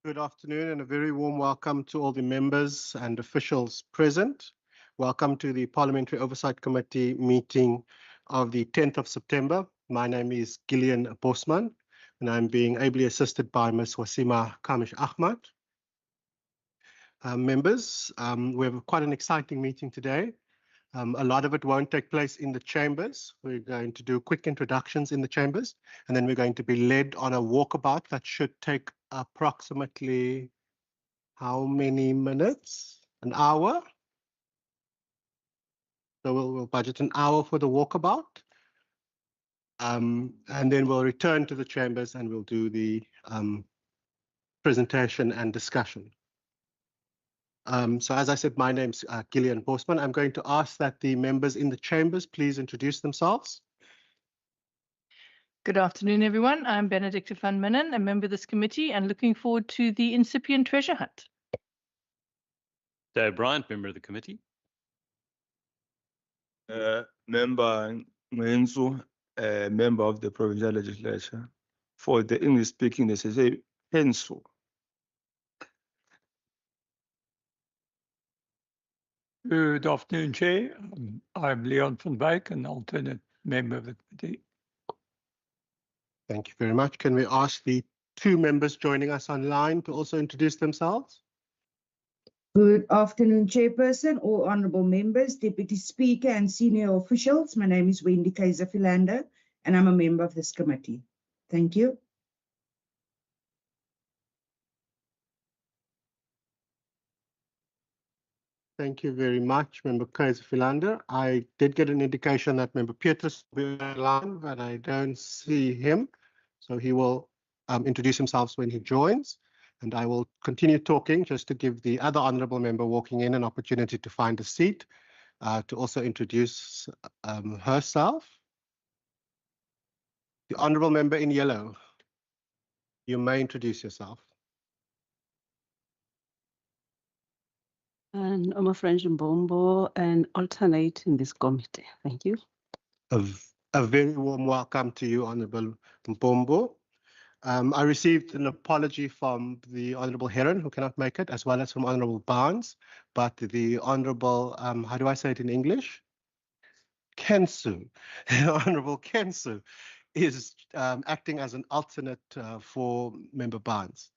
Good afternoon and a very warm welcome to all the members and officials present. Welcome to the Parliamentary Oversight Committee meeting of the 10th of September. My name is Gillian Bosman and I'm being ably assisted by Ms. Wasima Kamish-Ahmad. Members, we have quite an exciting meeting today. A lot of it won't take place in the chambers. We're going to do quick introductions in the chambers, and then we're going to be led on a walkabout that should take approximately how many minutes? An hour? So we'll budget an hour for the walkabout. And then we'll return to the chambers and we'll do the presentation and discussion. So as I said, my name's Gillian Bosman. I'm going to ask that the members in the chambers please introduce themselves. Good afternoon, everyone. I'm Benedicta van Minnen, a member of this committee, and looking forward to the incipient treasure hunt. Dave Bryant, member of the committee. Member Mwenzu, member of the Provincial Legislature. For the English speaking, they say Pensu. Good afternoon, Chair. I'm Leon van Wyk, an alternate member of the committee. Thank you very much. Can we ask the two members joining us online to also introduce themselves? Good afternoon, Chairperson, all honourable members, Deputy Speaker and senior officials. My name is Wendy Kaiser-Philander and I'm a member of this committee. Thank you. Thank you very much, Member Kaiser-Philander. I did get an indication that Member Petrus will be online, but I don't see him. So he will introduce himself when he joins. And I will continue talking just to give the other honourable member walking in an opportunity to find a seat, to also introduce herself. The honourable member in yellow, you may introduce yourself. And I'm a French Mbombo and alternate in this committee. Thank you. A very warm welcome to you, Honourable Mbombo. I received an apology from the Honourable Heron, who cannot make it, as well as from Honourable Barnes, but the Honourable, how do I say it in English? Kensu, Honourable Kensu, is acting as an alternate for Member Barnes.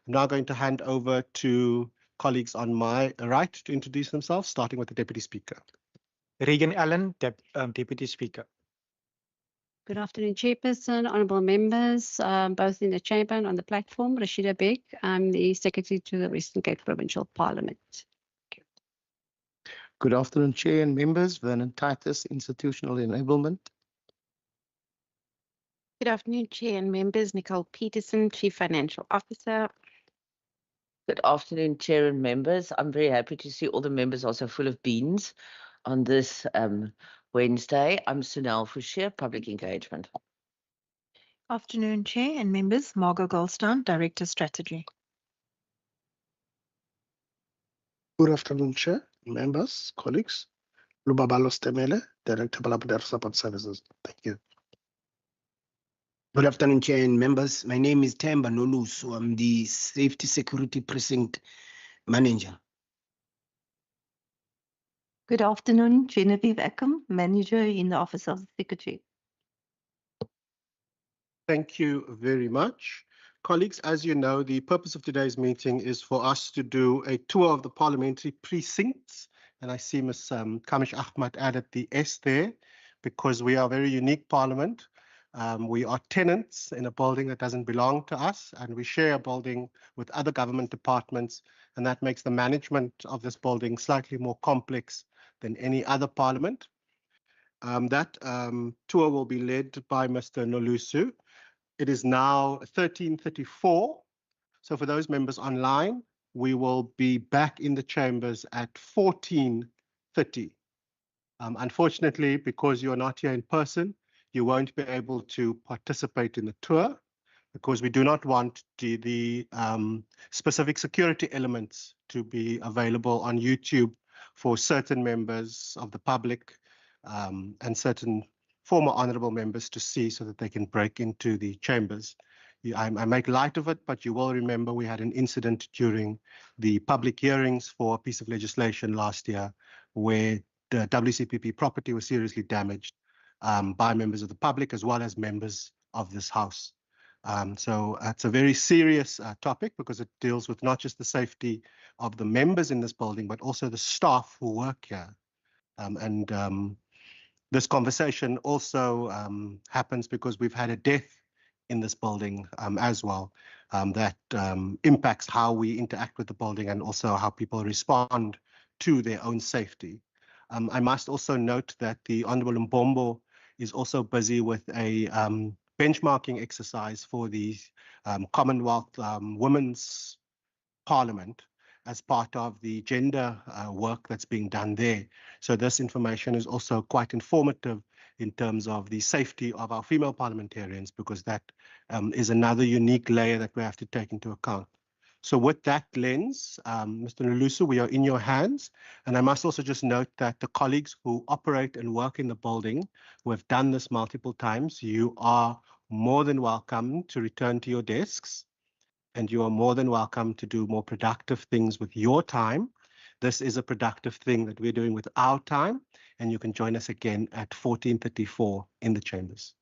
I'm now going to hand over to colleagues on my right to introduce themselves, starting with the Deputy Speaker. Regan Allen, Deputy Speaker. Good afternoon, Chairperson, honourable members, both in the chamber and on the platform. Rashida Beg, I'm the Secretary to the Western Cape Provincial Parliament. Thank you. Good afternoon, Chair and members. Vernon Titus, Institutional Enablement. Good afternoon, Chair and members. Nicole Peterson, Chief Financial Officer. Good afternoon, Chair and members. I'm very happy to see all the members also full of beans on this Wednesday. I'm Sunel Fouchier, Public Engagement. Afternoon, Chair and members. Margot Goldstein, Director Strategy. Good afternoon, Chair, members, colleagues. Lubabalo Stemele, Director Parliamentary Support Services. Thank you. Good afternoon, Chair and members. My name is Temba Nolusu. I'm the Safety Security Precinct Manager. Good afternoon, Genevieve Ackham, Manager in the Office of the Secretary. Thank you very much. Colleagues, as you know, the purpose of today's meeting is for us to do a tour of the parliamentary precincts. And I see Ms. Kamish-Ahmad added the S there because we are a very unique parliament. We are tenants in a building that doesn't belong to us, and we share a building with other government departments, and that makes the management of this building slightly more complex than any other parliament. That tour will be led by Mr. Nolusu. It is now 13:34, so for those members online, we will be back in the chambers at 14:30. Unfortunately, because you're not here in person, you won't be able to participate in the tour because we do not want the specific security elements to be available on YouTube for certain members of the public and certain former honourable members to see so that they can break into the chambers. I make light of it, but you will remember we had an incident during the public hearings for a piece of legislation last year where the WCPP property was seriously damaged by members of the public as well as members of this House. So it's a very serious topic because it deals with not just the safety of the members in this building, but also the staff who work here. This conversation also happens because we've had a death in this building as well that impacts how we interact with the building and also how people respond to their own safety. I must also note that the Honourable Mbombo is also busy with a benchmarking exercise for the Commonwealth Women's Parliament as part of the gender work that's being done there. So this information is also quite informative in terms of the safety of our female parliamentarians, because that is another unique layer that we have to take into account. So with that lens, Mr. Nolusu, we are in your hands. And I must also just note that the colleagues who operate and work in the building, who have done this multiple times, you are more than welcome to return to your desks. And you are more than welcome to do more productive things with your time. This is a productive thing that we're doing with our time, and you can join us again at 14:34 in the chambers.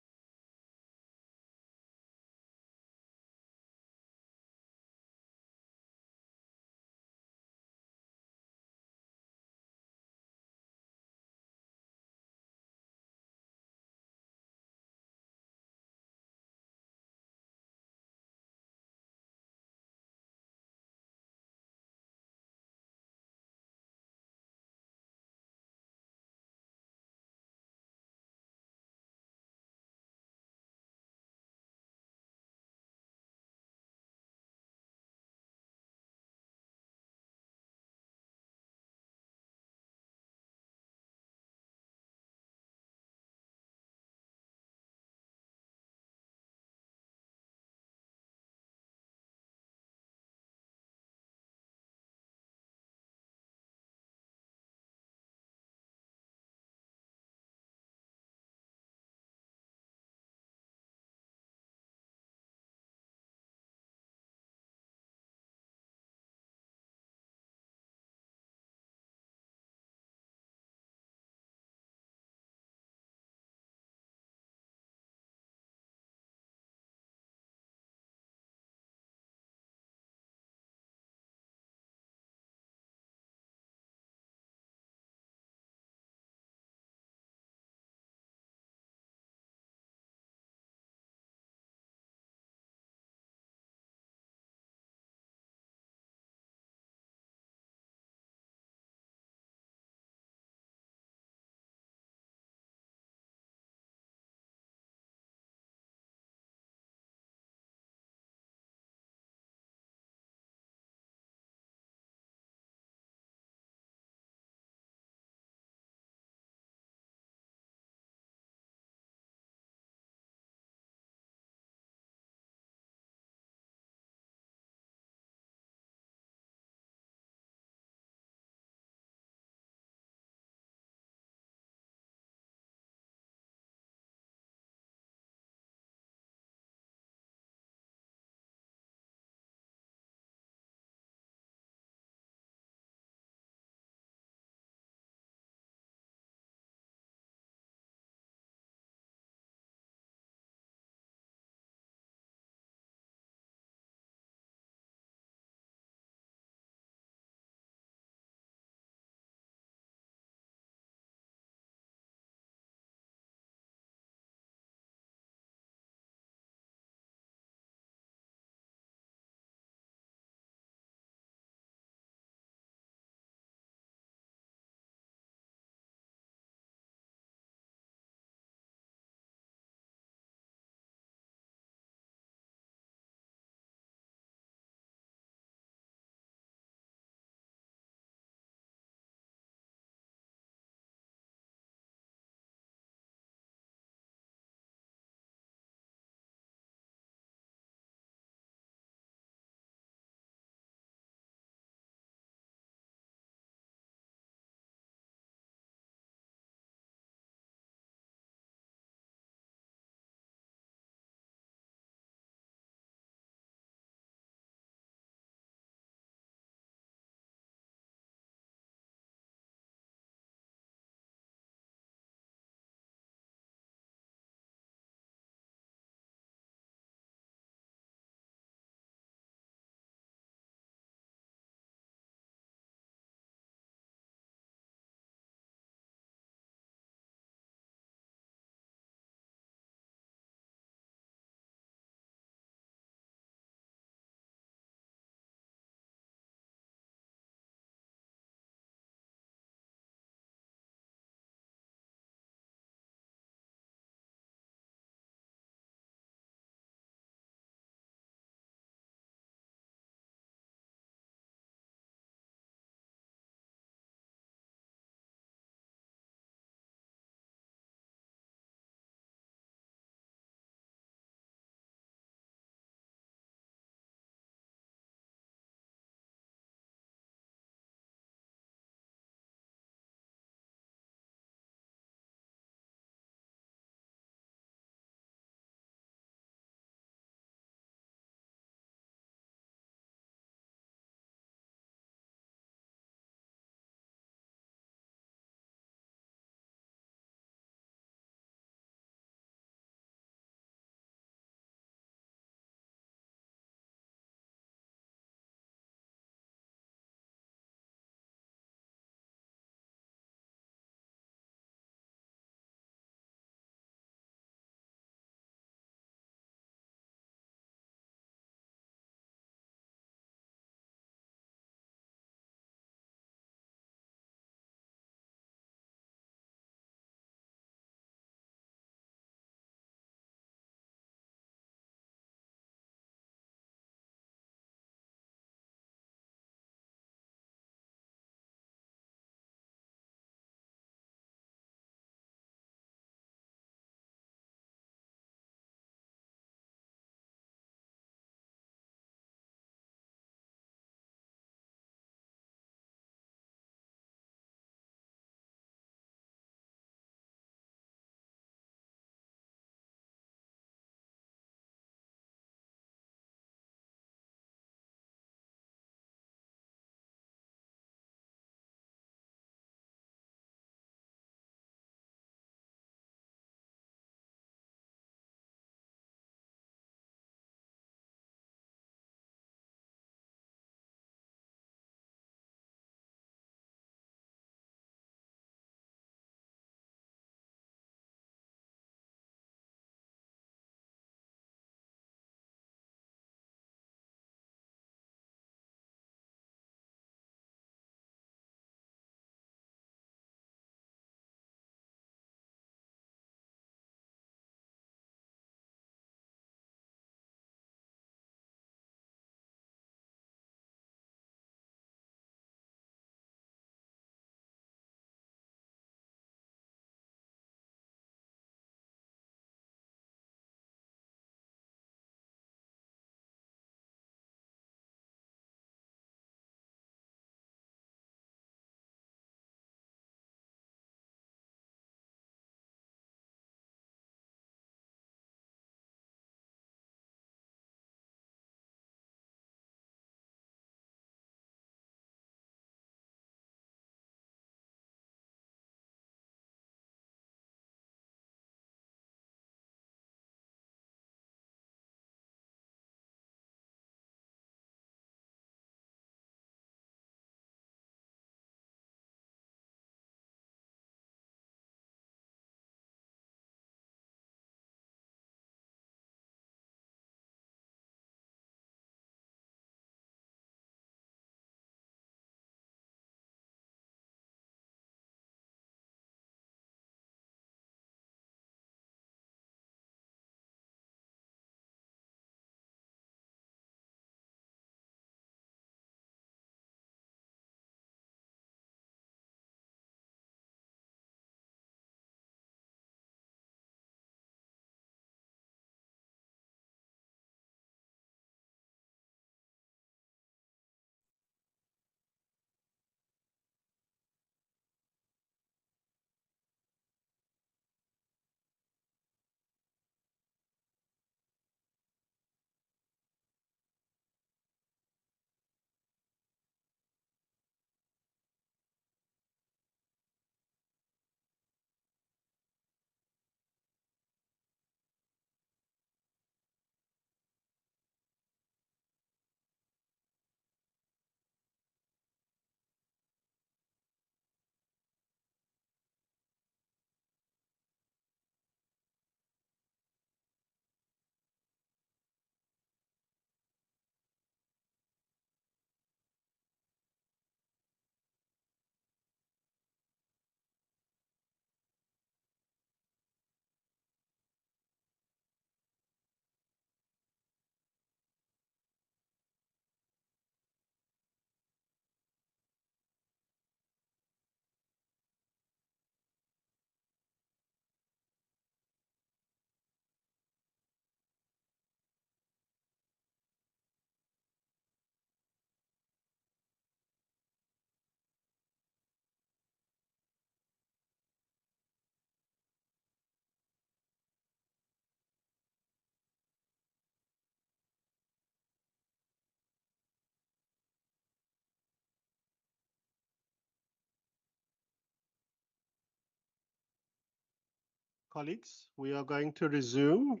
Colleagues, we are going to resume.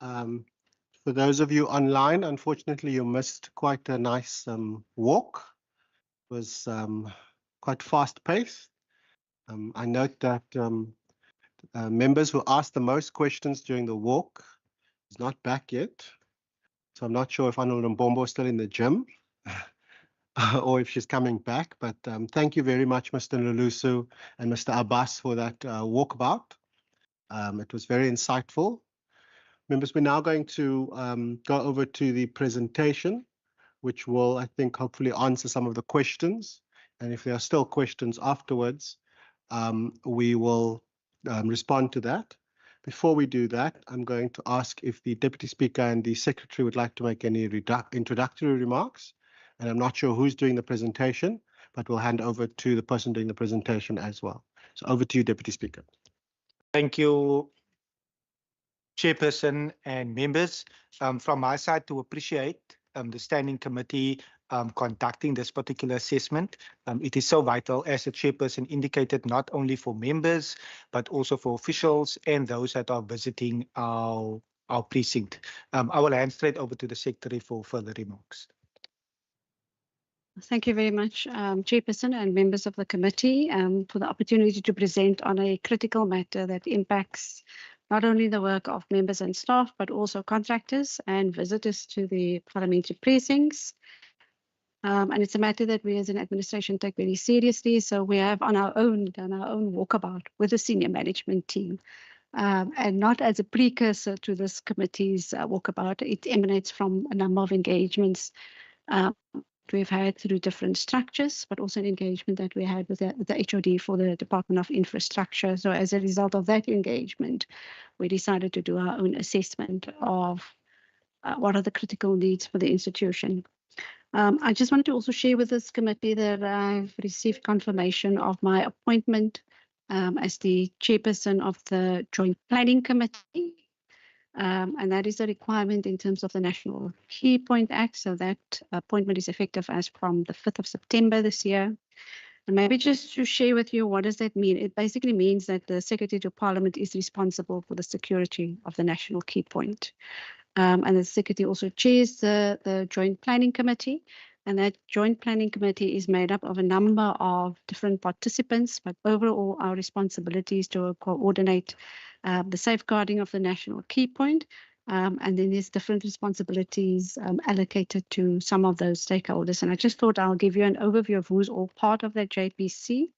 For those of you online, unfortunately, you missed quite a nice walk. It was quite fast-paced. I note that members who asked the most questions during the walk is not back yet. So I'm not sure if Honorable Mbombo is still in the gym or if she's coming back. But thank you very much, Mr. Lulusu and Mr. Abbas, for that walkabout. It was very insightful. Members, we're now going to go over to the presentation, which will, I think, hopefully answer some of the questions. And if there are still questions afterwards, we will respond to that. Before we do that, I'm going to ask if the Deputy Speaker and the Secretary would like to make any introductory remarks. And I'm not sure who's doing the presentation, but we'll hand over to the person doing the presentation as well. So over to you, Deputy Speaker. Thank you, Chairperson and members. From my side, to appreciate the Standing Committee conducting this particular assessment. It is so vital, as the Chairperson indicated, not only for members, but also for officials and those that are visiting our precinct. I will hand straight over to the Secretary for further remarks. Thank you very much, Chairperson and members of the committee, for the opportunity to present on a critical matter that impacts not only the work of members and staff, but also contractors and visitors to the parliamentary precincts. And it's a matter that we as an administration take very seriously. So we have done our own walkabout with the senior management team. And not as a precursor to this committee's walkabout. It emanates from a number of engagements we've had through different structures, but also an engagement that we had with the HOD for the Department of Infrastructure. So as a result of that engagement, we decided to do our own assessment of what are the critical needs for the institution. I just wanted to also share with this committee that I've received confirmation of my appointment as the chairperson of the Joint Planning Committee. And that is a requirement in terms of the National Key Point Act. So that appointment is effective as from the 5th of September this year. And maybe just to share with you, what does that mean? It basically means that the Secretary to Parliament is responsible for the security of the National Key Point. And the Secretary also chairs the Joint Planning Committee. And that Joint Planning Committee is made up of a number of different participants, but overall our responsibility is to coordinate the safeguarding of the National Key Point. And then there's different responsibilities allocated to some of those stakeholders. And I just thought I'll give you an overview of who's all part of that JPC.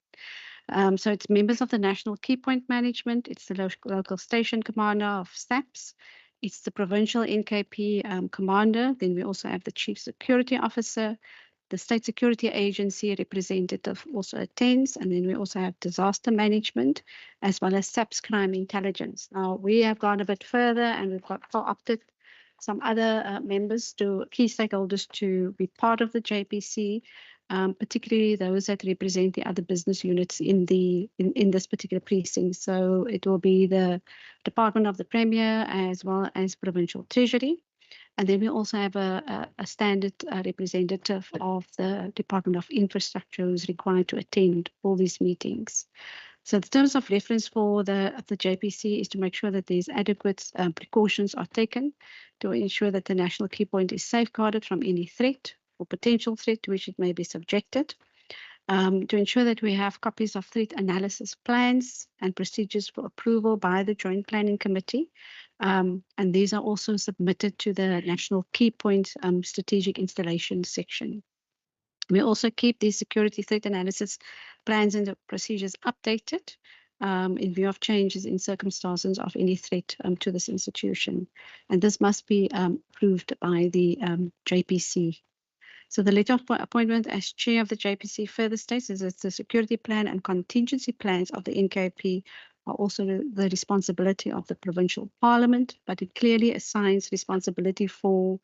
So it's members of the National Key Point Management, it's the local station commander of SAPS, it's the provincial NKP commander. Then we also have the chief security officer, the state security agency representative also attends, and then we also have disaster management as well as SAPS crime intelligence. Now we have gone a bit further and we've got co-opted some other members, to key stakeholders, to be part of the JPC, particularly those that represent the other business units in this particular precinct. So it will be the Department of the Premier as well as Provincial Treasury. And then we also have a standard representative of the Department of Infrastructure who is required to attend all these meetings. So the terms of reference for the JPC is to make sure that these adequate precautions are taken to ensure that the National Key Point is safeguarded from any threat or potential threat to which it may be subjected. To ensure that we have copies of threat analysis plans and procedures for approval by the Joint Planning Committee. And these are also submitted to the National Key Point Strategic Installation section. We also keep these security threat analysis plans and the procedures updated in view of changes in circumstances of any threat to this institution. And this must be approved by the JPC. So the letter of appointment as chair of the JPC further states is that the security plan and contingency plans of the NKP are also the responsibility of the provincial parliament, but it clearly assigns responsibility for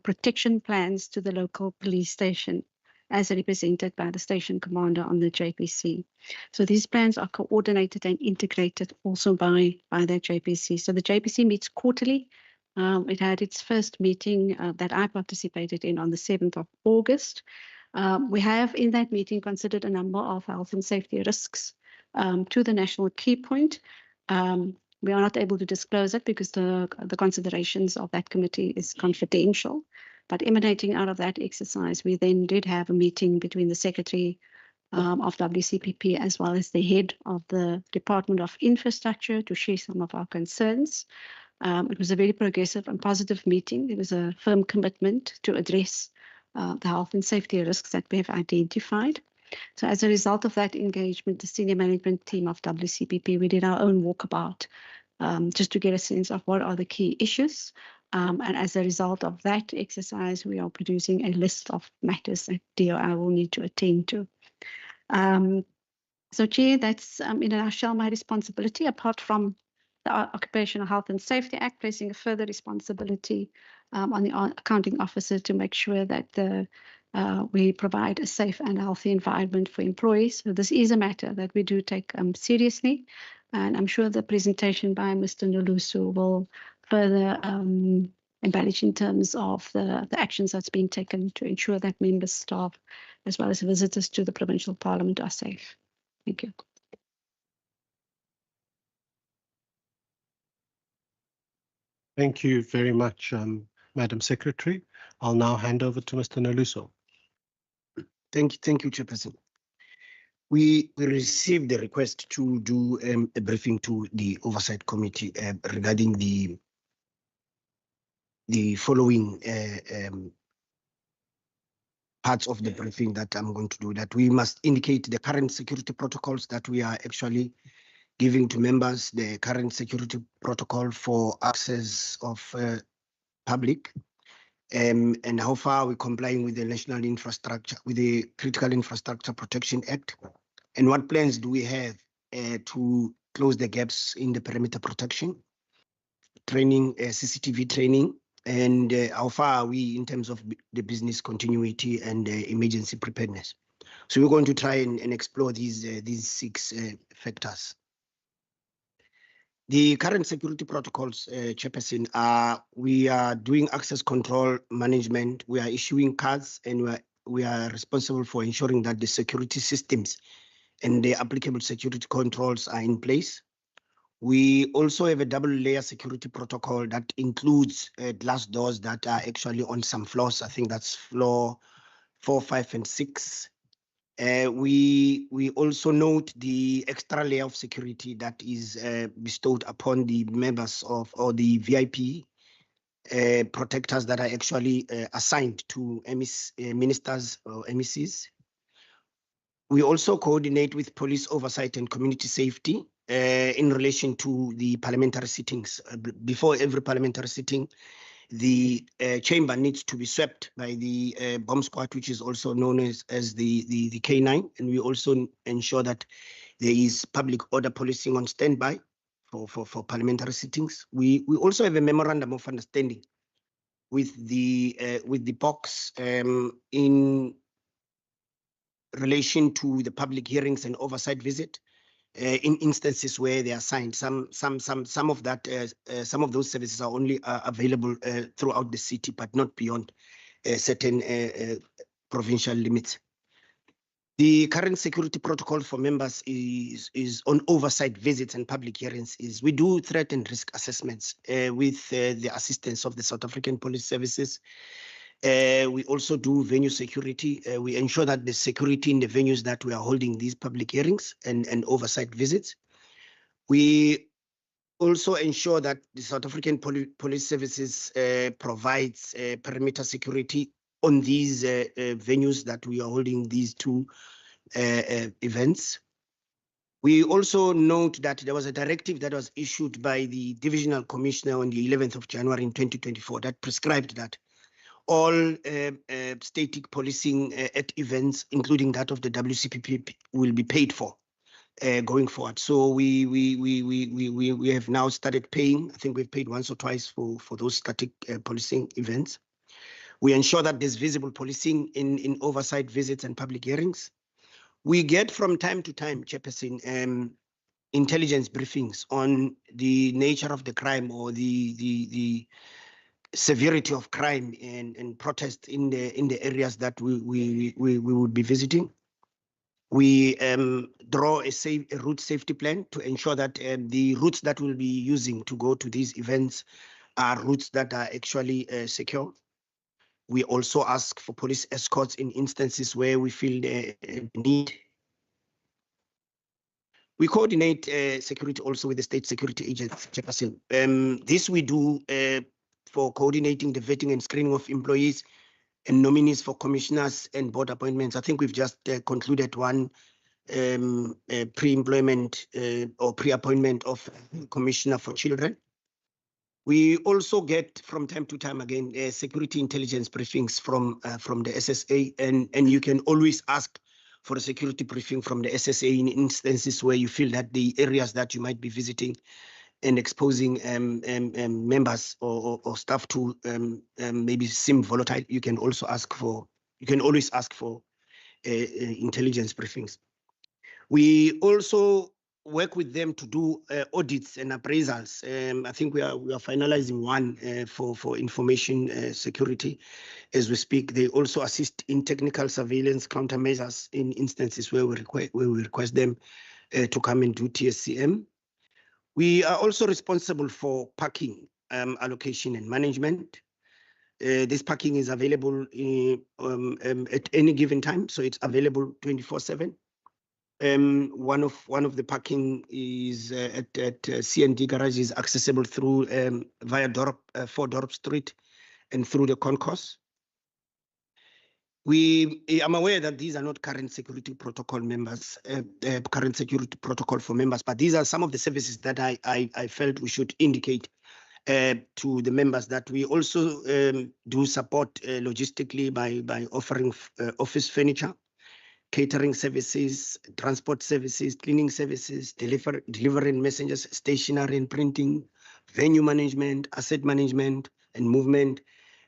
protection plans to the local police station, as represented by the station commander on the JPC. So these plans are coordinated and integrated also by the JPC. So the JPC meets quarterly. It had its first meeting that I participated in on the 7th of August. We have in that meeting considered a number of health and safety risks to the National Key Point. We are not able to disclose it because the considerations of that committee is confidential. But emanating out of that exercise, we then did have a meeting between the Secretary of WCPP as well as the head of the Department of Infrastructure to share some of our concerns. It was a very progressive and positive meeting. There was a firm commitment to address the health and safety risks that we have identified. So as a result of that engagement, the senior management team of WCPP, we did our own walkabout just to get a sense of what are the key issues. And as a result of that exercise, we are producing a list of matters that DOI will need to attend to. So Chair, that's in a nutshell my responsibility, apart from the Occupational Health and Safety Act, placing a further responsibility on the accounting officer to make sure that we provide a safe and healthy environment for employees. So this is a matter that we do take seriously, and I'm sure the presentation by Mr. Nolusu will further embellish in terms of the actions that's been taken to ensure that members, staff, as well as visitors to the Provincial Parliament are safe. Thank you. Thank you very much, Madam Secretary. I'll now hand over to Mr. Nolusu. Thank you, Chairperson. We received the request to do a briefing to the Oversight Committee regarding the following parts of the briefing that I'm going to do. That we must indicate the current security protocols that we are actually giving to members, the current security protocol for access of public, and how far we're complying with the national infrastructure, with the Critical Infrastructure Protection Act, and what plans do we have to close the gaps in the perimeter protection, training, CCTV training, and how far are we in terms of the business continuity and emergency preparedness. So we're going to try and explore these 6 factors. The current security protocols, Chairperson, we are doing access control management. We are issuing cards, and we are responsible for ensuring that the security systems and the applicable security controls are in place. We also have a double-layer security protocol that includes glass doors that are actually on some floors. I think that's floor 4, 5, and 6. We also note the extra layer of security that is bestowed upon the members of, or the VIP protectors that are actually assigned to ministers or MECs. We also coordinate with police oversight and community safety in relation to the parliamentary sittings. Before every parliamentary sitting, the chamber needs to be swept by the bomb squad, which is also known as the K9, and we also ensure that there is public order policing on standby for parliamentary sittings. We also have a memorandum of understanding with the box in relation to the public hearings and oversight visit. In instances where they are signed, some of those services are only available throughout the city, but not beyond certain provincial limits. The current security protocol for members is on oversight visits and public hearings. We do threat and risk assessments with the assistance of the South African Police Services. We also do venue security. We ensure that the security in the venues that we are holding these public hearings and oversight visits. We also ensure that the South African Police Services provides perimeter security on these venues that we are holding these 2 events. We also note that there was a directive that was issued by the Divisional Commissioner on the 11th of January in 2024 that prescribed that all static policing at events, including that of the WCPP, will be paid for going forward. So we have now started paying. I think we've paid once or twice for those static policing events. We ensure that there's visible policing in oversight visits and public hearings. We get from time to time, Chairperson, intelligence briefings on the nature of the crime or the severity of crime and protest in the areas that we would be visiting. We draw a route safety plan to ensure that the routes that we'll be using to go to these events are routes that are actually secure. We also ask for police escorts in instances where we feel the need. We coordinate security also with the state security agency, Chairperson. This we do for coordinating the vetting and screening of employees and nominees for commissioners and board appointments. I think we've just concluded one pre-employment or pre-appointment of commissioner for children. We also get from time to time again security intelligence briefings from the SSA, and you can always ask for a security briefing from the SSA in instances where you feel that the areas that you might be visiting and exposing members or staff to maybe seem volatile. You can always ask for intelligence briefings. We also work with them to do audits and appraisals. I think we are finalizing one for information security as we speak. They also assist in technical surveillance countermeasures in instances where we request them to come and do TSCM. We are also responsible for parking allocation and management. This parking is available at any given time, so it's available 24/7. One of the parking is at C&D garage is accessible through via 4 Dorp Street and through the concourse. I'm aware that these are not current security protocol members, current security protocol for members, but these are some of the services that I felt we should indicate to the members that we also do support logistically by offering office furniture, catering services, transport services, cleaning services, delivering messengers, stationery and printing, venue management, asset management and movement.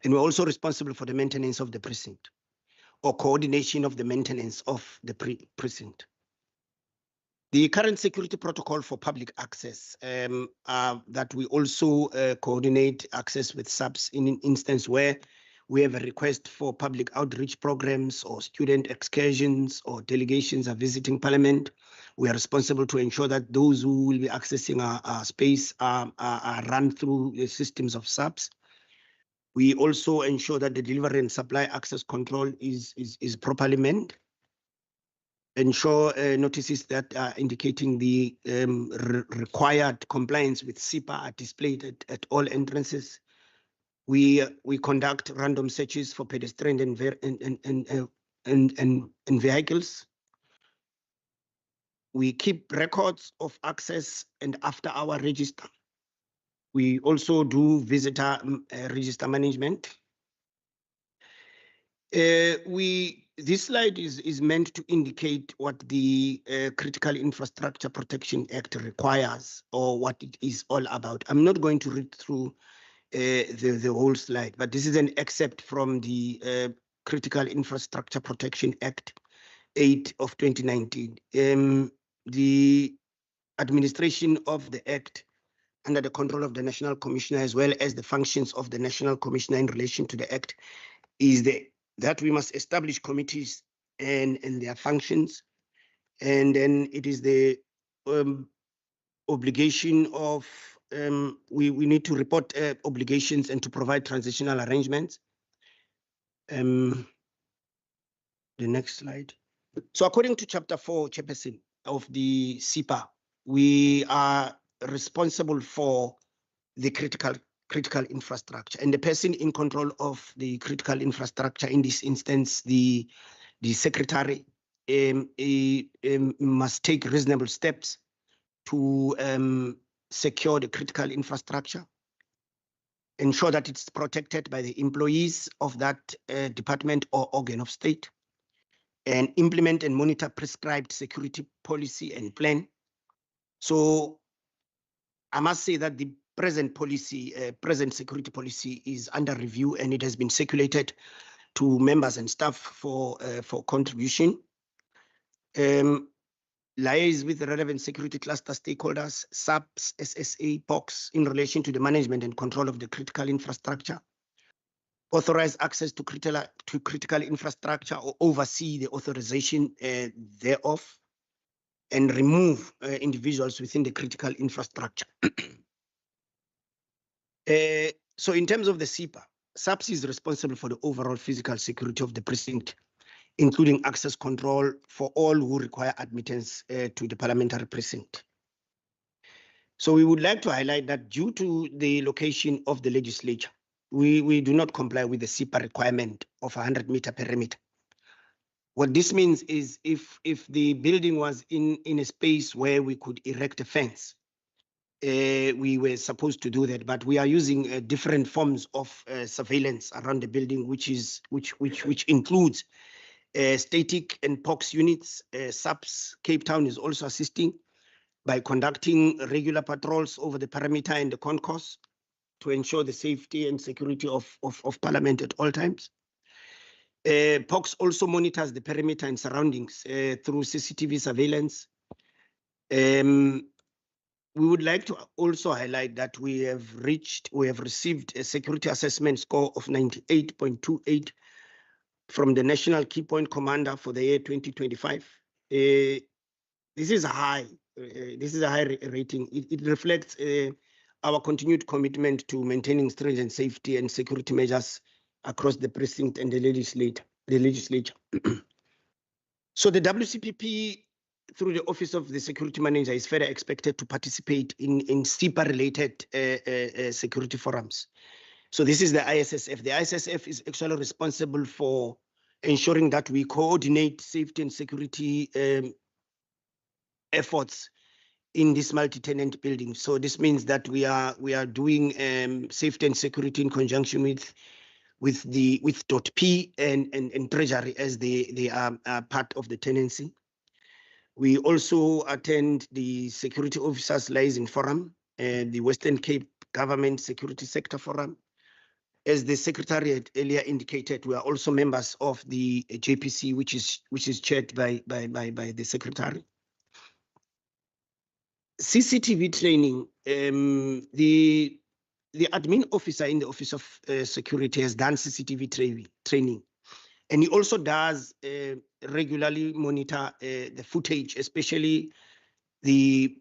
And we're also responsible for the maintenance of the precinct or coordination of the maintenance of the precinct. The current security protocol for public access that we also coordinate access with SAPS in an instance where we have a request for public outreach programs or student excursions or delegations are visiting Parliament. We are responsible to ensure that those who will be accessing our space are run through the systems of SAPS. We also ensure that the delivery and supply access control is properly manned. Ensure notices that are indicating the required compliance with SIPA are displayed at all entrances. We conduct random searches for pedestrians and vehicles. We keep records of access and after-hour register. We also do visitor register management. This slide is meant to indicate what the Critical Infrastructure Protection Act requires or what it is all about. I'm not going to read through the whole slide, but this is an excerpt from the Critical Infrastructure Protection Act 8 of 2019. The administration of the Act under the control of the National Commissioner, as well as the functions of the National Commissioner in relation to the Act, is that we must establish committees and their functions. And then it is the obligation of, we need to report obligations and to provide transitional arrangements. The next slide. So according to Chapter 4, Chairperson, of the SIPA, we are responsible for the critical infrastructure, and the person in control of the critical infrastructure, in this instance, the secretary, must take reasonable steps to secure the critical infrastructure, ensure that it's protected by the employees of that department or organ of state, and implement and monitor prescribed security policy and plan. So I must say that the present policy, present security policy is under review, and it has been circulated to members and staff for contribution. Liaise with the relevant security cluster stakeholders, SAPS, SSA, POX, in relation to the management and control of the critical infrastructure. authorize access to critical infrastructure or oversee the authorization thereof, and remove individuals within the critical infrastructure. So in terms of the SIPA, SAPS is responsible for the overall physical security of the precinct, including access control for all who require admittance to the parliamentary precinct. So we would like to highlight that due to the location of the legislature, we do not comply with the SIPA requirement of 100-meter perimeter. What this means is if the building was in a space where we could erect a fence, we were supposed to do that, but we are using different forms of surveillance around the building, which includes static and POX units. SAPS Cape Town is also assisting by conducting regular patrols over the perimeter and the concourse to ensure the safety and security of Parliament at all times. POX also monitors the perimeter and surroundings through CCTV surveillance. We would like to also highlight that we have received a security assessment score of 98.28 from the National Key Point Commander for the year 2025. This is a high rating. It reflects our continued commitment to maintaining stringent safety and security measures across the precinct and the legislature. So the WCPP, through the Office of the Security Manager, is further expected to participate in SIPA-related security forums. So this is the ISSF. The ISSF is actually responsible for ensuring that we coordinate safety and security efforts in this multi-tenant building. So this means that we are doing safety and security in conjunction with .P and Treasury, as they are part of the tenancy. We also attend the Security Officers Liaison Forum and the Western Cape Government Security Sector Forum. As the Secretary had earlier indicated, we are also members of the JPC, which is chaired by the Secretary. CCTV training. The admin officer in the Office of Security has done CCTV training, and he also does regularly monitor the footage, especially the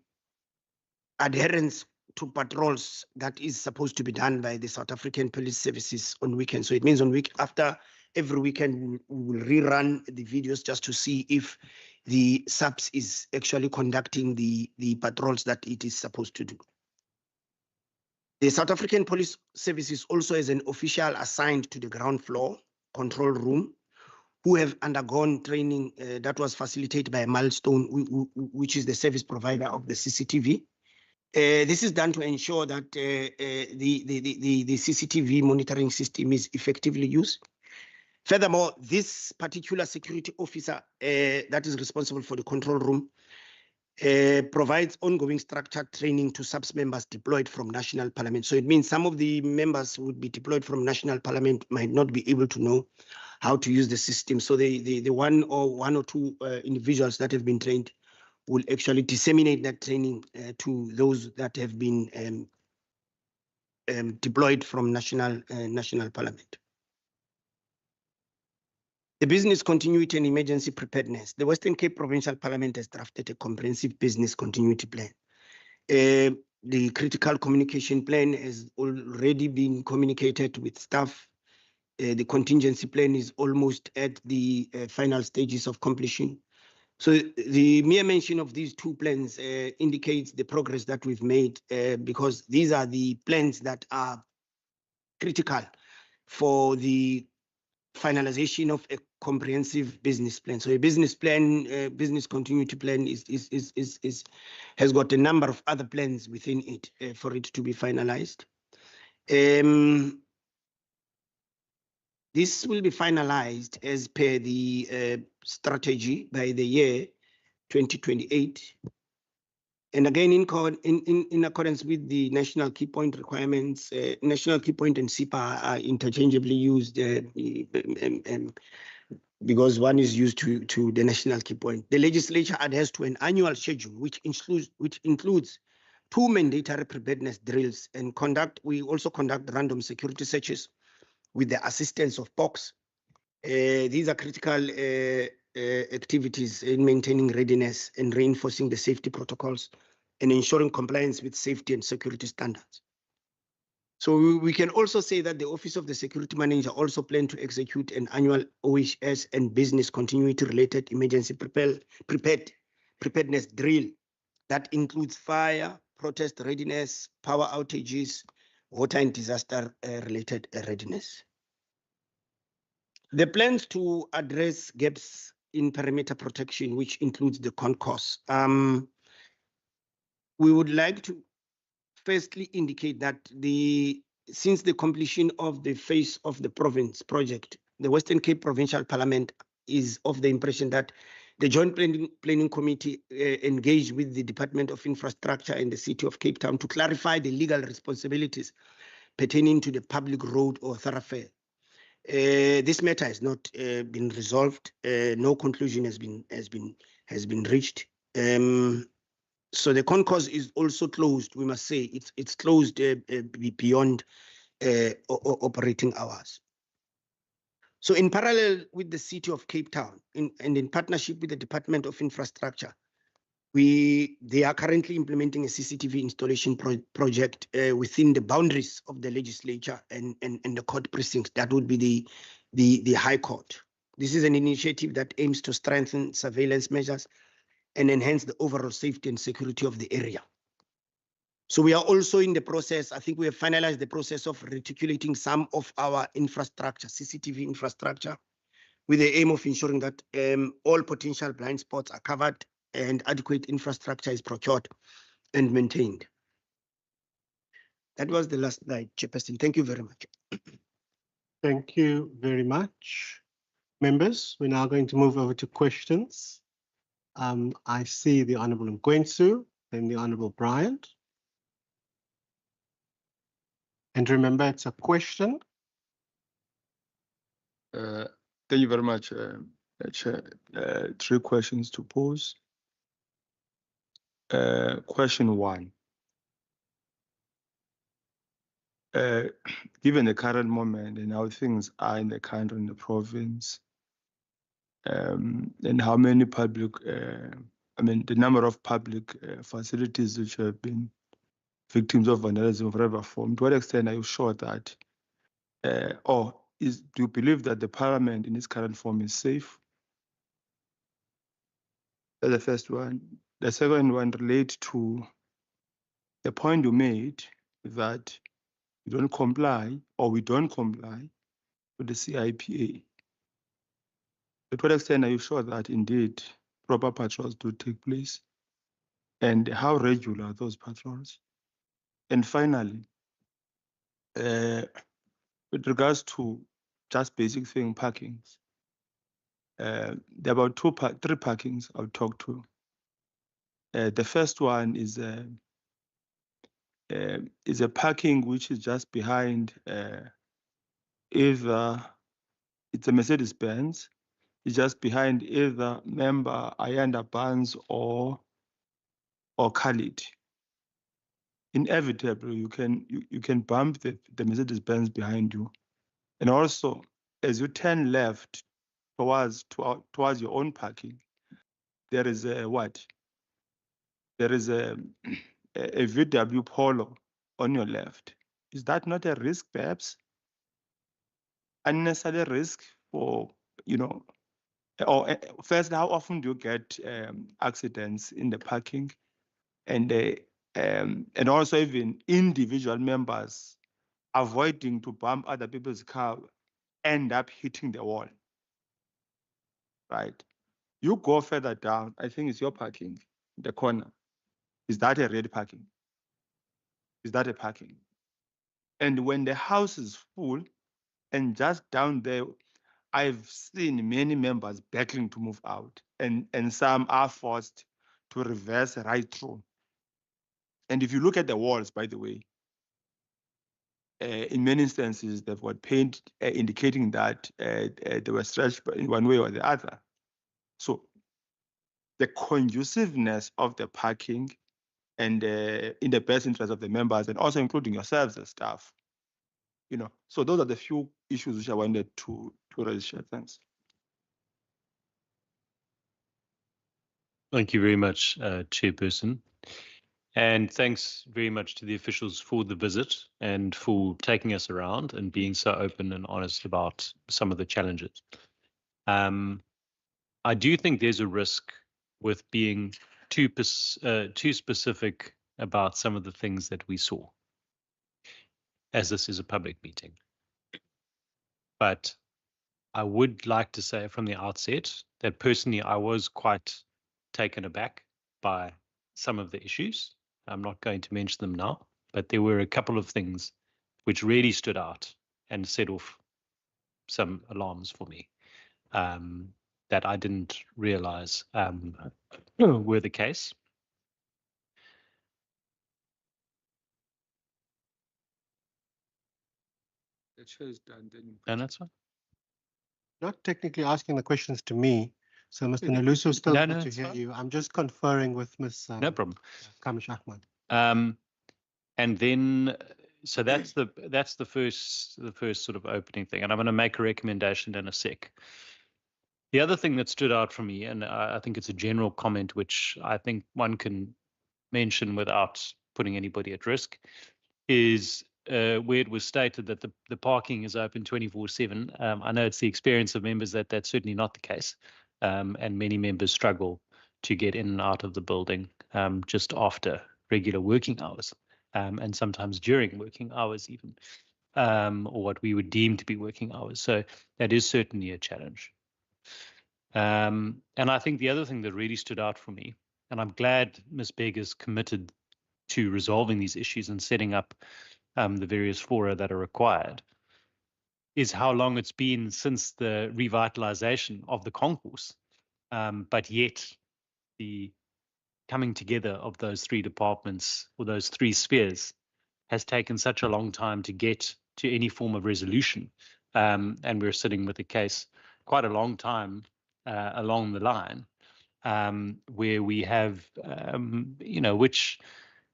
adherence to patrols that is supposed to be done by the South African Police Services on weekends. So it means after every weekend, we will rerun the videos just to see if the SAPS is actually conducting the patrols that it is supposed to do. The South African Police Services also has an official assigned to the ground floor control room who have undergone training that was facilitated by Milestone, which is the service provider of the CCTV. This is done to ensure that the CCTV monitoring system is effectively used. Furthermore, this particular security officer that is responsible for the control room provides ongoing structured training to SAPS members deployed from national parliament. So it means some of the members would be deployed from national parliament might not be able to know how to use the system. So the one or two individuals that have been trained will actually disseminate that training to those that have been deployed from national parliament. The business continuity and emergency preparedness. The Western Cape Provincial Parliament has drafted a comprehensive business continuity plan. The critical communication plan has already been communicated with staff. The contingency plan is almost at the final stages of completion. So the mere mention of these two plans indicates the progress that we've made because these are the plans that are critical for the finalization of a comprehensive business plan. So a business plan, business continuity plan has got a number of other plans within it for it to be finalized. This will be finalized as per the strategy by the year 2028. And again, in accordance with the national key point requirements, national key point and SIPA are interchangeably used because one is used to the national key point. The legislature adheres to an annual schedule, which includes 2 mandatory preparedness drills and we also conduct random security searches with the assistance of POCs. These are critical activities in maintaining readiness and reinforcing the safety protocols and ensuring compliance with safety and security standards. So we can also say that the Office of the Security Manager also plan to execute an annual OHS and business continuity related emergency preparedness drill that includes fire, protest readiness, power outages, water and disaster related readiness. The plans to address gaps in perimeter protection, which includes the concourse. We would like to firstly indicate that since the completion of the Face of the Province project, the Western Cape Provincial Parliament is of the impression that the Joint Planning Committee engaged with the Department of Infrastructure and the City of Cape Town to clarify the legal responsibilities pertaining to the public road or thoroughfare. This matter has not been resolved. No conclusion has been reached. So the concourse is also closed. We must say it's closed beyond operating hours. So in parallel with the City of Cape Town and in partnership with the Department of Infrastructure, they are currently implementing a CCTV installation project within the boundaries of the legislature and the court precincts. That would be the High Court. This is an initiative that aims to strengthen surveillance measures and enhance the overall safety and security of the area. So we are also in the process, I think we have finalized the process of reticulating some of our infrastructure, CCTV infrastructure, with the aim of ensuring that all potential blind spots are covered and adequate infrastructure is procured and maintained. That was the last slide, Chairperson. Thank you very much. Thank you very much. Members, we're now going to move over to questions. I see the Honourable Mgwensu, then the Honourable Bryant. And remember, it's a question. Thank you very much, Chair. 3 questions to pose. Question 1. Given the current moment and how things are in the country, in the province, and how many public, the number of public facilities which have been victims of vandalism of whatever form, to what extent are you sure that, do you believe that the Parliament in its current form is safe? That's the first one. The second one relates to the point you made that you don't comply, or we don't comply with the CIPA. To what extent are you sure that indeed proper patrols do take place? And how regular are those patrols? And finally, with regards to just basic thing, parkings, there are about 3 parkings I'll talk to. The first one is a parking which is just behind either, it's a Mercedes-Benz, it's just behind either member Ayanda Barnes or Khalid. Inevitably, you can bump the Mercedes-Benz behind you. And also, as you turn left towards your own parking, there is a what? There is a VW Polo on your left. Is that not a risk, perhaps? Unnecessary risk for, or first, how often do you get accidents in the parking? And also even individual members avoiding to bump other people's car end up hitting the wall, right? You go further down, I think it's your parking, the corner. Is that a red parking? Is that a parking? And when the house is full, and just down there, I've seen many members battling to move out, and some are forced to reverse right through. And if you look at the walls, by the way, in many instances, they've got paint indicating that they were stretched in one way or the other. So the conduciveness of the parking and in the best interest of the members, and also including yourselves as staff, You know, so those are the few issues which I wanted to raise. Thanks. Thank you very much, Chairperson. And thanks very much to the officials for the visit and for taking us around and being so open and honest about some of the challenges. I do think there's a risk with being too specific about some of the things that we saw, as this is a public meeting. But I would like to say from the outset that personally I was quite taken aback by some of the issues. I'm not going to mention them now, but there were a couple of things which really stood out and set off some alarms for me that I didn't realize were the case. And that's fine. Not technically asking the questions to me. So Mr. Naluso, still No, good to hear you. I'm just conferring with Ms. No problem. Kamish Ahmad. And then, so that's the first sort of opening thing, and I'm going to make a recommendation in a sec. The other thing that stood out for me, and I think it's a general comment which I think one can mention without putting anybody at risk, is where it was stated that the parking is open 24/7. I know it's the experience of members that that's certainly not the case, and many members struggle to get in and out of the building just after regular working hours. And sometimes during working hours even, or what we would deem to be working hours. So that is certainly a challenge. And I think the other thing that really stood out for me, and I'm glad Ms. Begg is committed to resolving these issues and setting up the various fora that are required, is how long it's been since the revitalization of the concourse, but yet the coming together of those three departments or those three spheres has taken such a long time to get to any form of resolution. And we're sitting with a case quite a long time along the line where we have,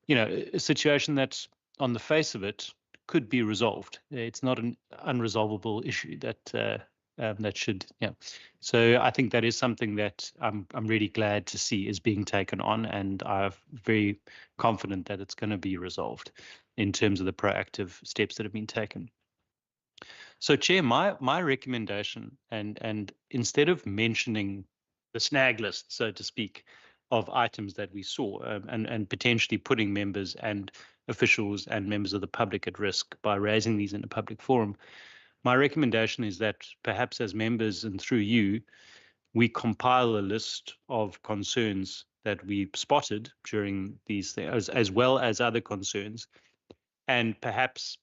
a situation that on the face of it could be resolved. It's not an unresolvable issue that should, So I think that is something that I'm really glad to see is being taken on, and I'm very confident that it's going to be resolved in terms of the proactive steps that have been taken. So, Chair, my recommendation, and instead of mentioning the snag list, so to speak, of items that we saw and potentially putting members and officials and members of the public at risk by raising these in a public forum, my recommendation is that perhaps as members and through you, we compile a list of concerns that we spotted during these things, as well as other concerns, and perhaps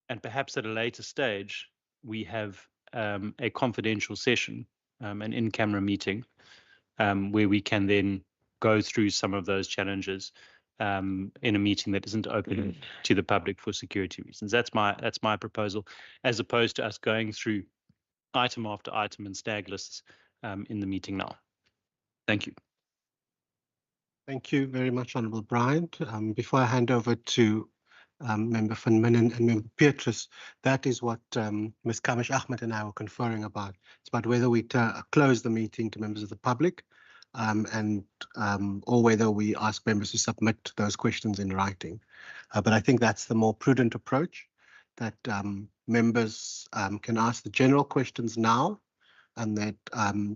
at a later stage, we have a confidential session, an in-camera meeting, where we can then go through some of those challenges in a meeting that isn't open to the public for security reasons. That's my proposal, as opposed to us going through item after item and stag lists in the meeting now. Thank you. Thank you very much, Honourable Bryant. Before I hand over to Member Van Minen and Member Petrus, that is what Ms. Kamish Ahmed and I were conferring about. It's about whether we close the meeting to members of the public or whether we ask members to submit those questions in writing. But I think that's the more prudent approach, that members can ask the general questions now, and that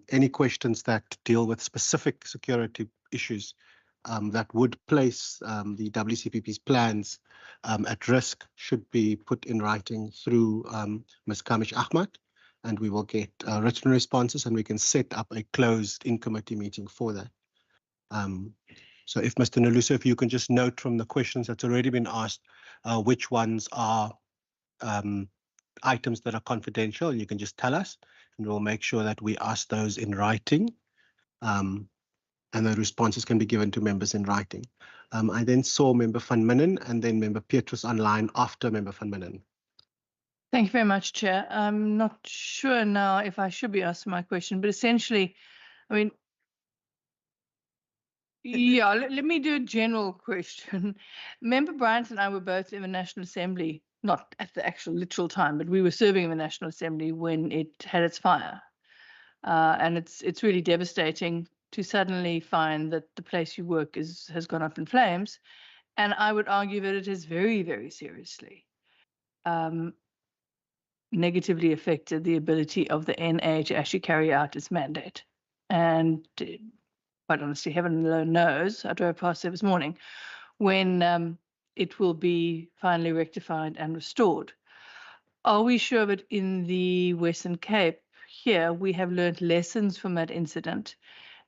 any questions that deal with specific security issues that would place the WCPP's plans at risk should be put in writing through Ms. Kamish Ahmad, and we will get written responses, and we can set up a closed in-committee meeting for that. So if Mr. Naluso, if you can just note from the questions that's already been asked, which ones are items that are confidential, you can just tell us, and we'll make sure that we ask those in writing. And the responses can be given to members in writing. I then saw Member Van Minen and then Member Petrus online after Member Van Minen. Thank you very much, Chair. I'm not sure now if I should be asking my question, but essentially, I mean, yeah, let me do a general question. Member Bryant and I were both in the National Assembly not at the actual literal time, but we were serving in the National Assembly when it had its fire. And it's really devastating to suddenly find that the place you work has gone up in flames. And I would argue that it has very, very seriously negatively affected the ability of the NA to actually carry out its mandate. And quite honestly, heaven alone knows, I drove past there this morning, when it will be finally rectified and restored. Are we sure that in the Western Cape here we have learned lessons from that incident?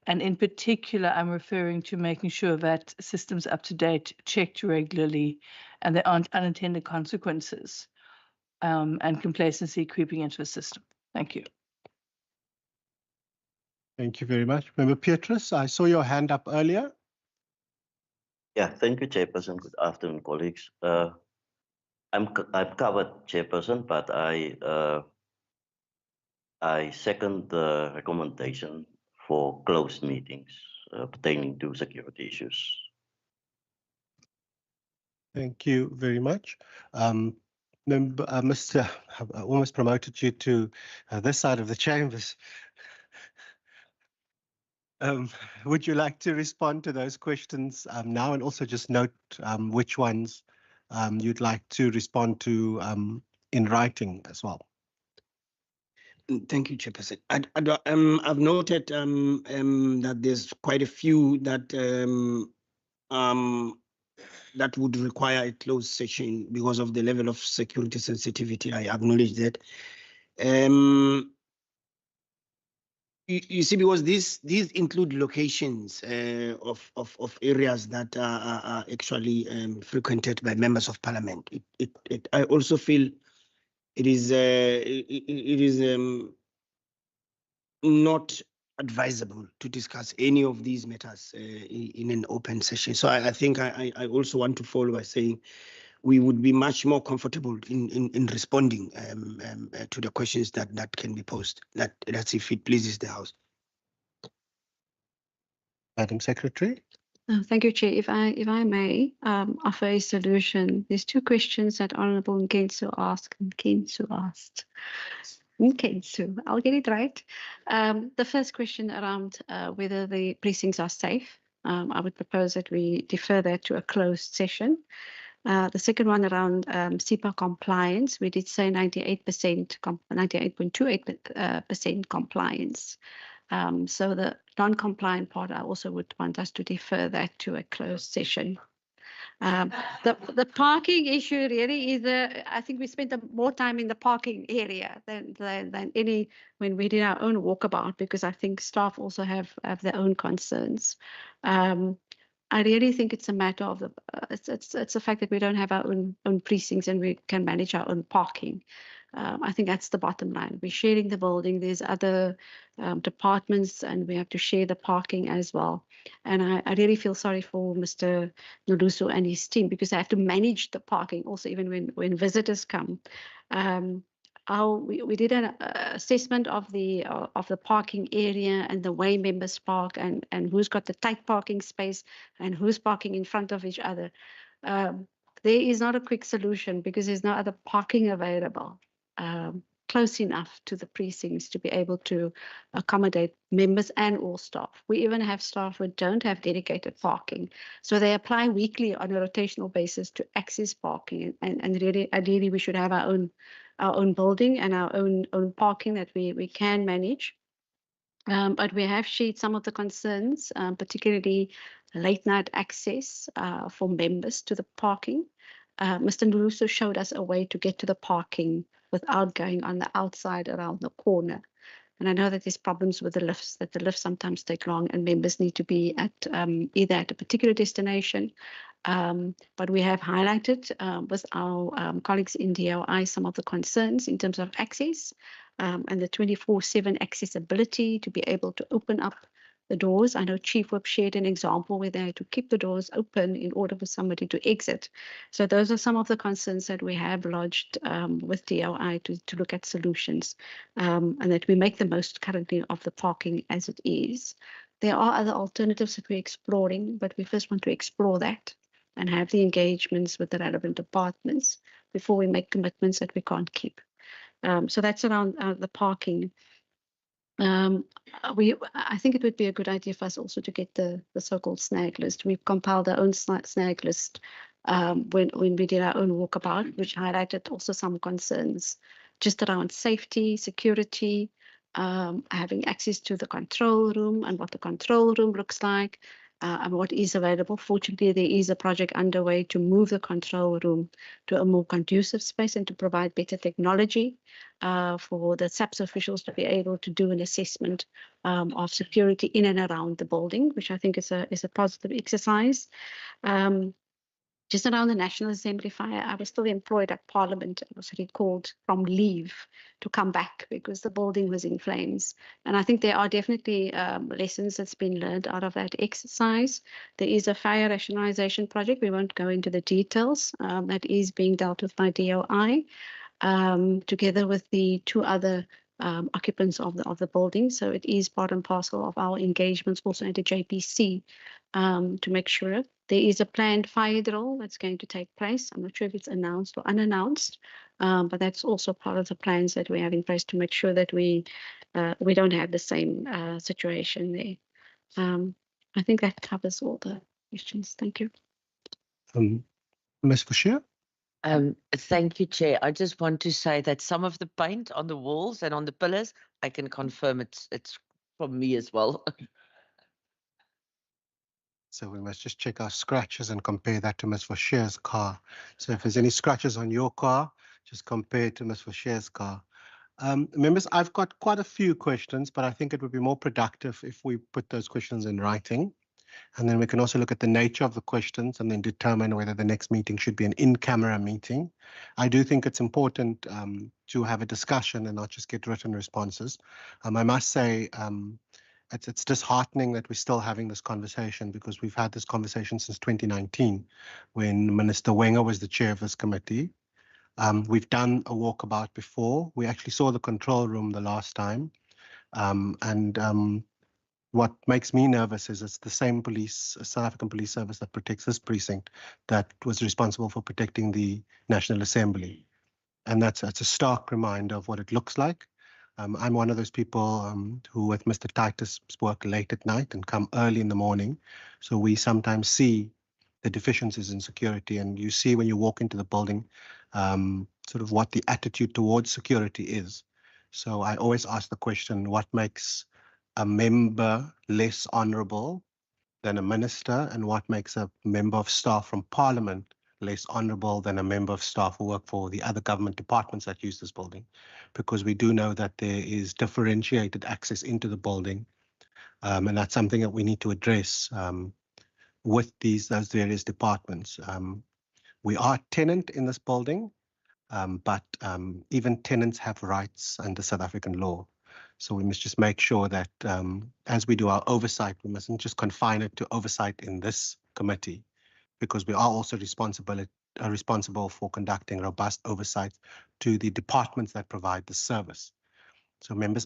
And in particular, I'm referring to making sure that systems up to date, checked regularly, and there aren't unintended consequences and complacency creeping into the system. Thank you. Thank you very much. Member Petrus, I saw your hand up earlier. Yeah, thank you, Chairperson. Good afternoon, colleagues. I'm covered, Chairperson, but I second the recommendation for closed meetings pertaining to security issues. Thank you very much. Mr. I almost promoted you to this side of the chambers. Would you like to respond to those questions now, and also just note which ones you'd like to respond to in writing as well? Thank you, Chairperson. I've noted that there's quite a few that that would require a closed session because of the level of security sensitivity. I acknowledge that. You see, because these include locations of areas that are actually frequented by members of parliament. I also feel it is not advisable to discuss any of these matters in an open session. So I think I also want to follow by saying we would be much more comfortable in responding to the questions that can be posed. That's if it pleases the House. Madam Secretary. Thank you, Chair. If I may offer a solution, there's two questions that Honourable Nkensu asked. Nkensu, I'll get it right. The first question around whether the precincts are safe. I would propose that we defer that to a closed session. The second one around SEPA compliance, we did say 98.28% compliance. So the non-compliant part, I also would want us to defer that to a closed session. The parking issue really is I think we spent more time in the parking area than any when we did our own walkabout, because I think staff also have their own concerns. I really think it's a matter of it's the fact that we don't have our own precincts and we can manage our own parking. I think that's the bottom line. We're sharing the building. There's other departments and we have to share the parking as well. And I really feel sorry for Mr. Noluso and his team, because they have to manage the parking also even when visitors come. We did an assessment of the parking area and the way members park and who's got the tight parking space and who's parking in front of each other. There is not a quick solution because there's no other parking available close enough to the precincts to be able to accommodate members and all staff. We even have staff who don't have dedicated parking. So they apply weekly on a rotational basis to access parking. And really, ideally, we should have our own building and our own parking that we can manage. But we have shared some of the concerns, particularly late night access for members to the parking. Mr. Noluso showed us a way to get to the parking without going on the outside around the corner. And I know that there's problems with the lifts, that the lifts sometimes take long and members need to be at either at a particular destination. But we have highlighted with our colleagues in DOI some of the concerns in terms of access and the 24/7 accessibility to be able to open up the doors. I know Chief Whip shared an example where they had to keep the doors open in order for somebody to exit. So those are some of the concerns that we have lodged with DOI to look at solutions and that we make the most currently of the parking as it is. There are other alternatives that we're exploring, but we first want to explore that and have the engagements with the relevant departments before we make commitments that we can't keep. So that's around the parking. I think it would be a good idea for us also to get the so-called snag list. We've compiled our own snag list when we did our own walkabout, which highlighted also some concerns just around safety, security, having access to the control room and what the control room looks like, and what is available. Fortunately, there is a project underway to move the control room to a more conducive space and to provide better technology for the SAPS officials to be able to do an assessment of security in and around the building, which I think is a positive exercise. Just around the National Assembly fire, I was still employed at Parliament. I was recalled from leave to come back because the building was in flames. And I think there are definitely lessons that's been learned out of that exercise. There is a fire rationalization project. We won't go into the details. That is being dealt with by DOI together with the two other occupants of the building. So it is part and parcel of our engagements also at the JPC to make sure there is a planned fire drill that's going to take place. I'm not sure if it's announced or unannounced, but that's also part of the plans that we have in place to make sure that we don't have the same situation there. I think that covers all the questions. Thank you. Ms. Bashir? Thank you, Chair. I just want to say that some of the paint on the walls and on the pillars, I can confirm it's from me as well. So we must just check our scratches and compare that to Ms. Bashir's car. So if there's any scratches on your car, just compare it to Ms. Bashir's car. Members, I've got quite a few questions, but I think it would be more productive if we put those questions in writing. And then we can also look at the nature of the questions and then determine whether the next meeting should be an in-camera meeting. I do think it's important to have a discussion and not just get written responses. I must say it's disheartening that we're still having this conversation because we've had this conversation since 2019 when Minister Wenger was the chair of this committee. We've done a walkabout before. We actually saw the control room the last time. What makes me nervous is it's the same South African Police Service that protects this precinct that was responsible for protecting the National Assembly. And that's a stark reminder of what it looks like. I'm one of those people who with Mr. Titus work late at night and come early in the morning. So we sometimes see the deficiencies in security, and you see when you walk into the building sort of what the attitude towards security is. So I always ask the question, what makes a member less honourable than a minister, and what makes a member of staff from Parliament less honourable than a member of staff who work for the other government departments that use this building? Because we do know that there is differentiated access into the building, and that's something that we need to address with those various departments. We are a tenant in this building, but even tenants have rights under South African law. So we must just make sure that as we do our oversight, we mustn't just confine it to oversight in this committee, because we are also responsible for conducting robust oversight to the departments that provide the service. So members,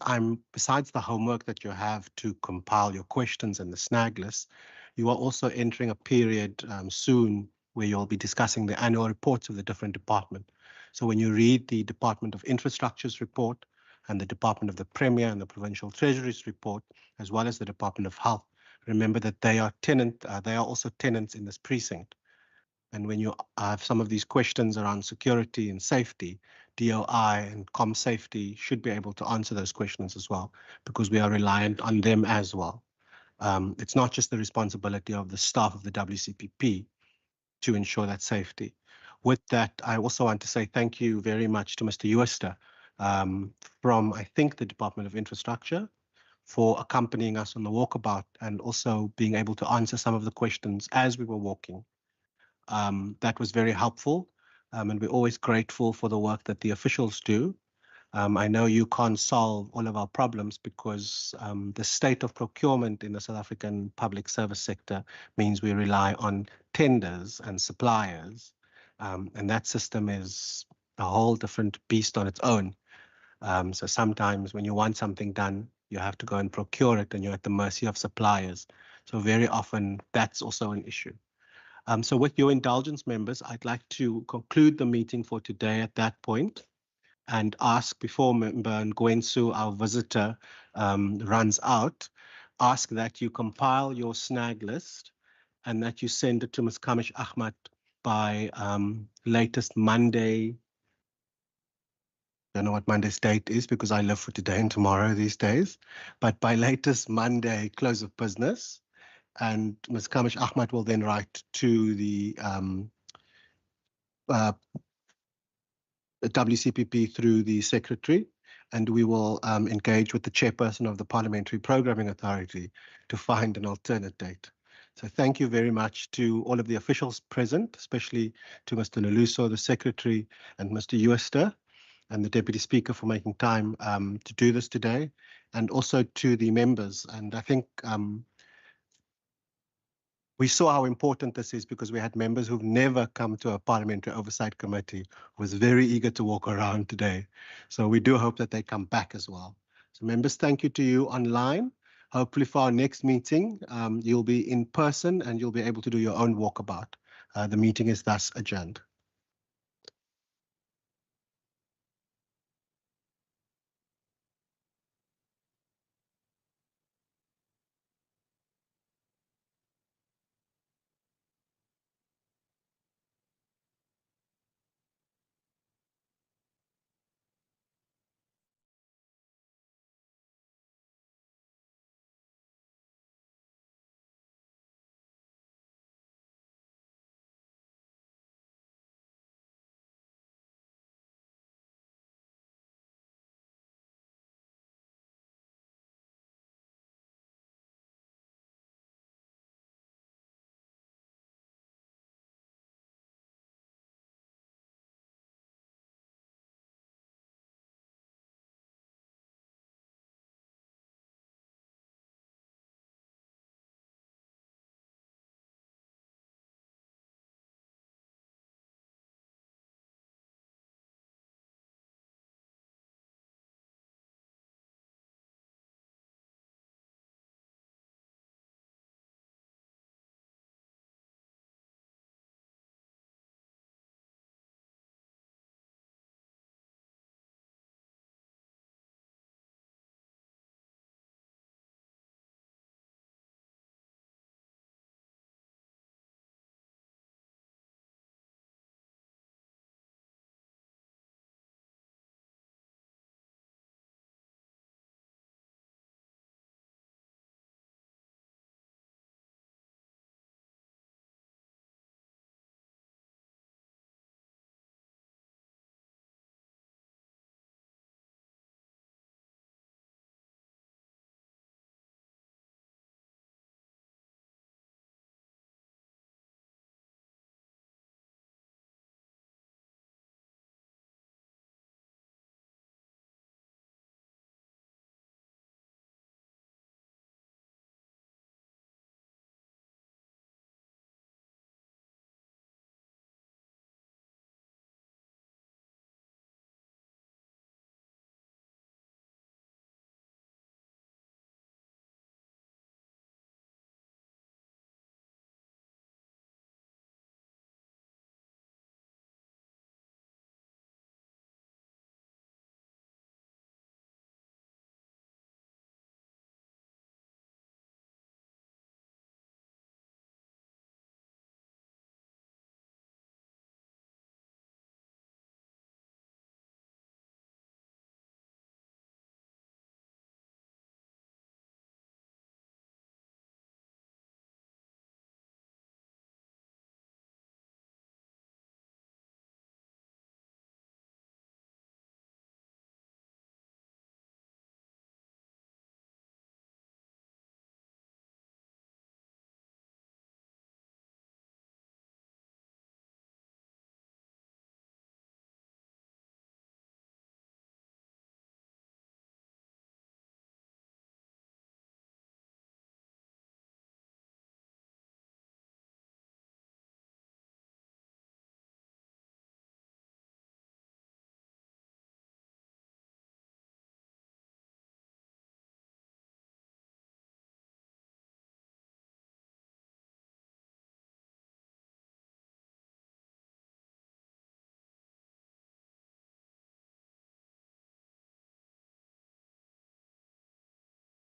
besides the homework that you have to compile your questions and the snag list, you are also entering a period soon where you'll be discussing the annual reports of the different departments. So when you read the Department of Infrastructure's report and the Department of the Premier and the Provincial Treasury's report, as well as the Department of Health, remember that they are also tenants in this precinct. And when you have some of these questions around security and safety, DOI and Com Safety should be able to answer those questions as well, because we are reliant on them as well. It's not just the responsibility of the staff of the WCPP to ensure that safety. With that, I also want to say thank you very much to Mr. Uester from, I think, the Department of Infrastructure for accompanying us on the walkabout and also being able to answer some of the questions as we were walking. That was very helpful, and we're always grateful for the work that the officials do. I know you can't solve all of our problems because the state of procurement in the South African public service sector means we rely on tenders and suppliers, and that system is a whole different beast on its own. So sometimes when you want something done, you have to go and procure it and you're at the mercy of suppliers. So very often that's also an issue. So with your indulgence, members, I'd like to conclude the meeting for today at that point and ask, before Member Ngwensu, our visitor, runs out, ask that you compile your snag list and that you send it to Ms. Kamish Ahmad by latest Monday. Don't know what Monday's date is because I live for today and tomorrow these days, but by latest Monday, close of business. And Ms. Kamish Ahmad will then write to the WCPP through the secretary, and we will engage with the chairperson of the Parliamentary Programming Authority to find an alternate date. So thank you very much to all of the officials present, especially to Mr. Naluso, the secretary, and Mr. Uester, and the Deputy Speaker for making time to do this today, and also to the members. And I think we saw how important this is because we had members who've never come to a Parliamentary Oversight Committee who was very eager to walk around today. So we do hope that they come back as well. So members, thank you to you online. Hopefully for our next meeting, you'll be in person and you'll be able to do your own walkabout. The meeting is thus adjourned.